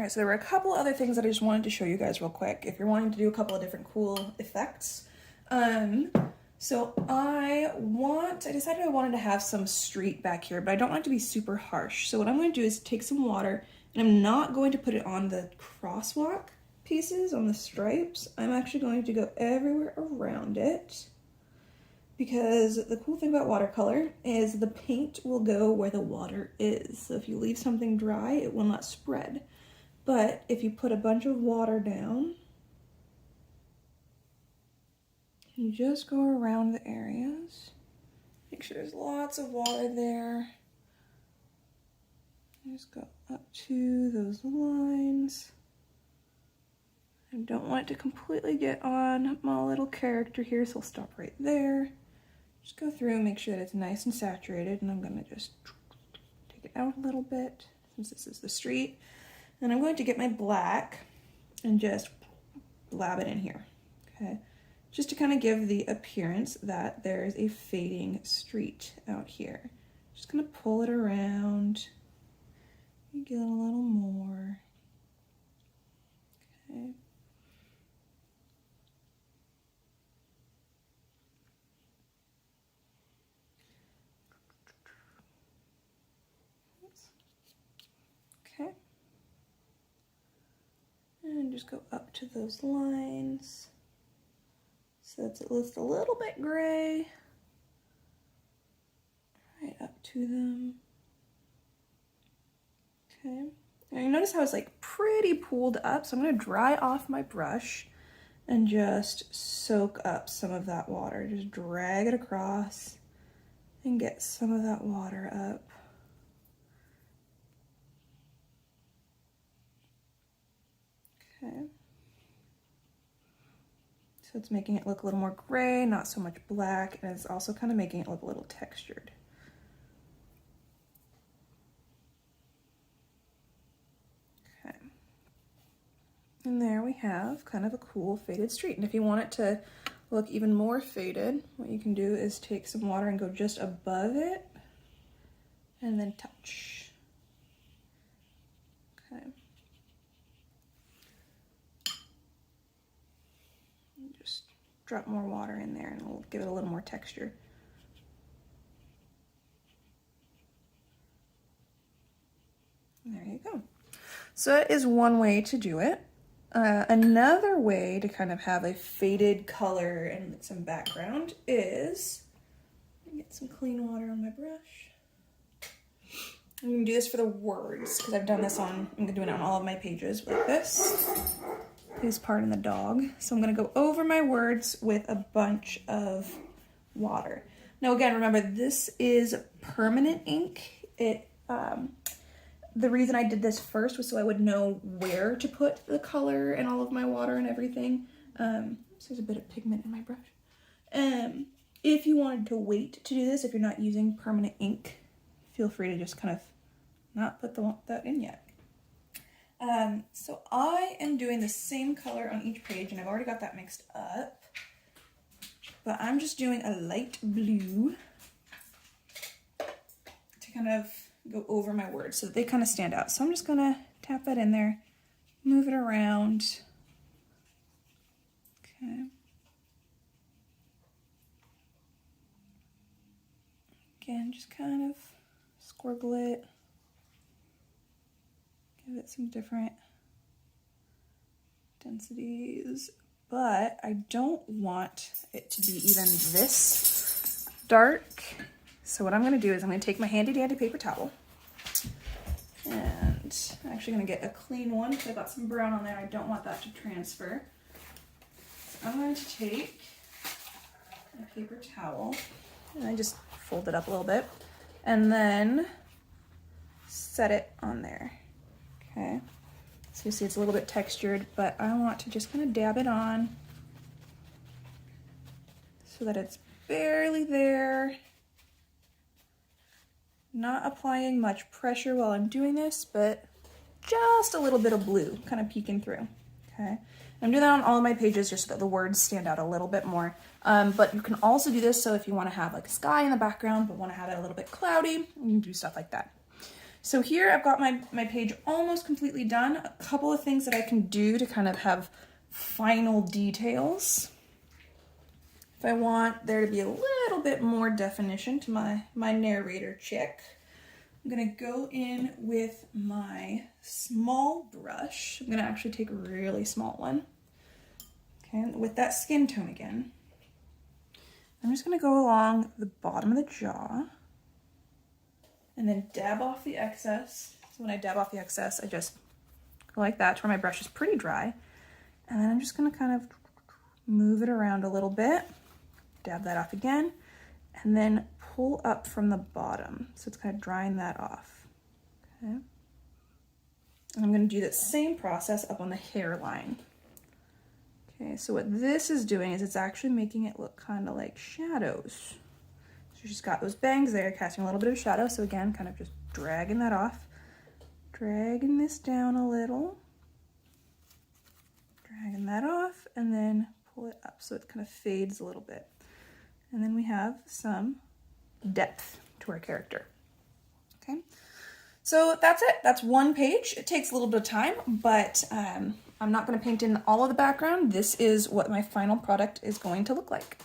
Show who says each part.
Speaker 1: All right, so there were a couple other things that I just wanted to show you guys real quick if you're wanting to do a couple of different cool effects. So I decided I wanted to have some street back here, but I don't want it to be super harsh. So what I'm going to do is take some water, and I'm not going to put it on the crosswalk pieces, on the stripes. I'm actually going to go everywhere around it, because the cool thing about watercolor is the paint will go where the water is. So if you leave something dry, it will not spread. But if you put a bunch of water down, you just go around the areas. Make sure there's lots of water there. Just go up to those lines. I don't want it to completely get on my little character here, so I'll stop right there. Just go through and make sure that it's nice and saturated, and I'm gonna just take it out a little bit since this is the street. And I'm going to get my black and just blab it in here, okay? Just to kind of give the appearance that there's a fading street out here. Just gonna pull it around and get a little more, okay? Okay. And just go up to those lines. So that it looks a little bit gray. Right up to them. Okay. And you notice how it's like pretty pooled up, so I'm gonna dry off my brush and just soak up some of that water. Just drag it across and get some of that water up. Okay. So it's making it look a little more gray, not so much black, and it's also kind of making it look a little textured. Okay. And there we have kind of a cool faded street. And if you want it to look even more faded, what you can do is take some water and go just above it and then touch. Okay. Just drop more water in there and we'll give it a little more texture. And there you go. So that is one way to do it. Another way to kind of have a faded color and some background is, get some clean water on my brush. I'm gonna do this for the words because I've done this I'm doing it on all of my pages with this part in the dog. So I'm gonna go over my words with a bunch of water. Now again, remember this is permanent ink. The reason I did this first was so I would know where to put the color and all of my water and everything. So there's a bit of pigment in my brush. If you wanted to wait to do this, if you're not using permanent ink, feel free to just kind of not put that in yet. So I am doing the same color on each page, and I've already got that mixed up. But I'm just doing a light blue to kind of go over my words so that they kind of stand out. So I'm just gonna tap that in there, move it around. Okay. Again, just kind of squiggle it. Give it some different densities, but I don't want it to be even this dark. So what I'm gonna do is I'm gonna take my handy dandy paper towel, and I'm actually gonna get a clean one because I got some brown on there. I don't want that to transfer. So I'm going to take a paper towel and I just fold it up a little bit and then set it on there. Okay, so you see it's a little bit textured, but I want to just kind of dab it on so that it's barely there. Not applying much pressure while I'm doing this, but just a little bit of blue kind of peeking through, okay? I'm doing that on all of my pages just so that the words stand out a little bit more. But you can also do this so if you want to have like a sky in the background but want to have it a little bit cloudy, you can do stuff like that. So here I've got my page almost completely done. A couple of things that I can do to kind of have final details. If I want there to be a little bit more definition to my narrator chick, I'm gonna go in with my small brush. I'm gonna actually take a really small one. Okay, with that skin tone again. I'm just gonna go along the bottom of the jaw and then dab off the excess. So when I dab off the excess, I just go like that to where my brush is pretty dry. And then I'm just gonna kind of move it around a little bit, dab that off again, and then pull up from the bottom. So it's kind of drying that off. Okay. And I'm gonna do that same process up on the hairline. Okay, so what this is doing is it's actually making it look kind of like shadows. So she's got those bangs there, casting a little bit of shadow. So again, kind of just dragging that off. Dragging this down a little. Dragging that off, and then pull it up so it kind of fades a little bit. And then we have some depth to our character. Okay, so that's it. That's one page. It takes a little bit of time, but I'm not going to paint in all of the background. This is what my final product is going to look like.